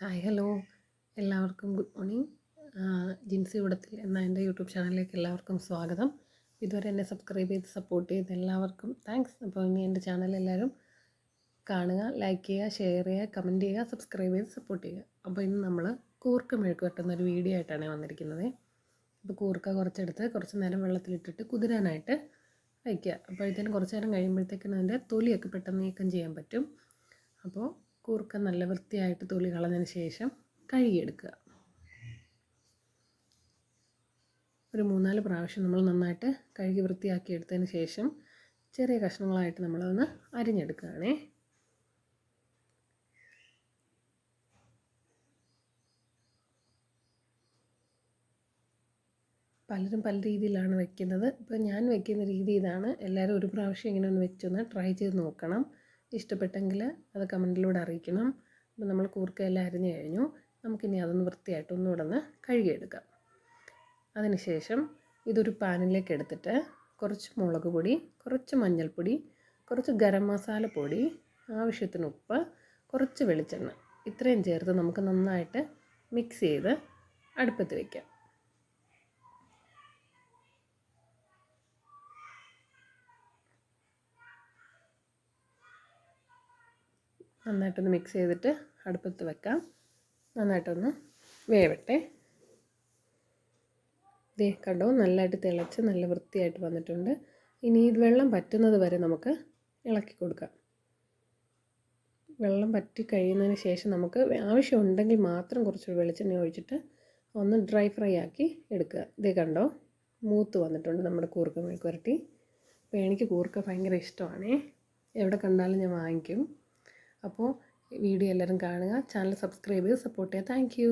Hi hello എല്ലാവർക്കും good morning. Jincy ഇവിടത്തിൽ എന്ന എൻ്റെ യൂട്യൂബ് ചാനലിലേക്ക് എല്ലാവർക്കും സ്വാഗതം. ഇതുവരെ എന്നെ സബ്സ്ക്രൈബ് ചെയ്ത് സപ്പോർട്ട് ചെയ്ത് എല്ലാവർക്കും താങ്ക്സ്. അപ്പോൾ ഇനി എൻ്റെ ചാനൽ എല്ലാവരും കാണുക, ലൈക്ക് ചെയ്യുക, ഷെയർ ചെയ്യുക, കമൻറ്റ് ചെയ്യുക, സബ്സ്ക്രൈബ് ചെയ്ത് സപ്പോർട്ട് ചെയ്യുക. അപ്പോൾ ഇന്ന് നമ്മൾ കൂർക്ക മെഴുക്ക് വെട്ടുന്നൊരു വീഡിയോ ആയിട്ടാണ് വന്നിരിക്കുന്നത്. അപ്പോൾ കൂർക്ക കുറച്ചെടുത്ത് കുറച്ച് നേരം വെള്ളത്തിലിട്ടിട്ട് കുതിരാനായിട്ട് വയ്ക്കുക. അപ്പോൾ ഇതിന് കുറച്ച് നേരം കഴിയുമ്പോഴത്തേക്കിനും അതിൻ്റെ തൊലിയൊക്കെ പെട്ടെന്ന് നീക്കം ചെയ്യാൻ പറ്റും. അപ്പോൾ കൂർക്ക നല്ല വൃത്തിയായിട്ട് തൊലി കളഞ്ഞതിന് ശേഷം കഴുകിയെടുക്കുക. ഒരു 3-4 പ്രാവശ്യം നമ്മൾ നന്നായിട്ട് കഴുകി വൃത്തിയാക്കി എടുത്തതിന് ശേഷം ചെറിയ കഷ്ണങ്ങളായിട്ട് നമ്മളതൊന്ന് അരിഞ്ഞെടുക്കുകയാണേ. പലരും പല രീതിയിലാണ് വെക്കുന്നത്. ഇപ്പോൾ ഞാൻ വെക്കുന്ന രീതി ഇതാണ്. എല്ലാവരും ഒരു പ്രാവശ്യം ഇങ്ങനെ ഒന്ന് വെച്ചൊന്ന് ട്രൈ ചെയ്ത് നോക്കണം. ഇഷ്ടപ്പെട്ടെങ്കിൽ അത് കമൻറ്റിലൂടെ അറിയിക്കണം. അപ്പോൾ നമ്മൾ കൂർക്കയെല്ലാം അരിഞ്ഞു കഴിഞ്ഞു. നമുക്കിനി അതൊന്ന് വൃത്തിയായിട്ട് ഒന്നുകൂടെ ഒന്ന് കഴുകിയെടുക്കാം. അതിനുശേഷം ഇതൊരു പാനിലേക്ക് എടുത്തിട്ട് കുറച്ച് മുളക് പൊടി, കുറച്ച് മഞ്ഞൾപ്പൊടി, കുറച്ച് ഗരം മസാല പൊടി, ആവശ്യത്തിന് ഉപ്പ്, കുറച്ച് വെളിച്ചെണ്ണ, ഇത്രയും ചേർത്ത് നമുക്ക് നന്നായിട്ട് മിക്സ് ചെയ്ത് അടുപ്പത്ത് വയ്ക്കാം. നന്നായിട്ടൊന്ന് മിക്സ് ചെയ്തിട്ട് അടുപ്പത്ത് വെക്കാം. നന്നായിട്ടൊന്ന് വേവട്ടെ. ദേ കണ്ടോ, നല്ലതായിട്ട് തിളച്ച് നല്ല വൃത്തിയായിട്ട് വന്നിട്ടുണ്ട്. ഇനി ഇത് വെള്ളം പറ്റുന്നത് വരെ നമുക്ക് ഇളക്കി കൊടുക്കാം. വെള്ളം പറ്റി കഴിയുന്നതിന് ശേഷം നമുക്ക് ആവശ്യമുണ്ടെങ്കിൽ മാത്രം കുറച്ച് വെളിച്ചെണ്ണ ഒഴിച്ചിട്ട് ഒന്ന് ഡ്രൈ ഫ്രൈ ആക്കി എടുക്കുക. ദേ കണ്ടോ, മൂത്ത് വന്നിട്ടുണ്ട് നമ്മുടെ കൂർക്ക മെഴുക്ക് പുരട്ടി. അപ്പോൾ എനിക്ക് കൂർക്ക ഭയങ്കര ഇഷ്ടമാണേ. എവിടെ കണ്ടാലും ഞാൻ വാങ്ങിക്കും. അപ്പോൾ വീഡിയോ എല്ലാവരും കാണുക, ചാനൽ സബ്സ്ക്രൈബ് ചെയ്ത് സപ്പോർട്ട് ചെയ്യുക. Thank you.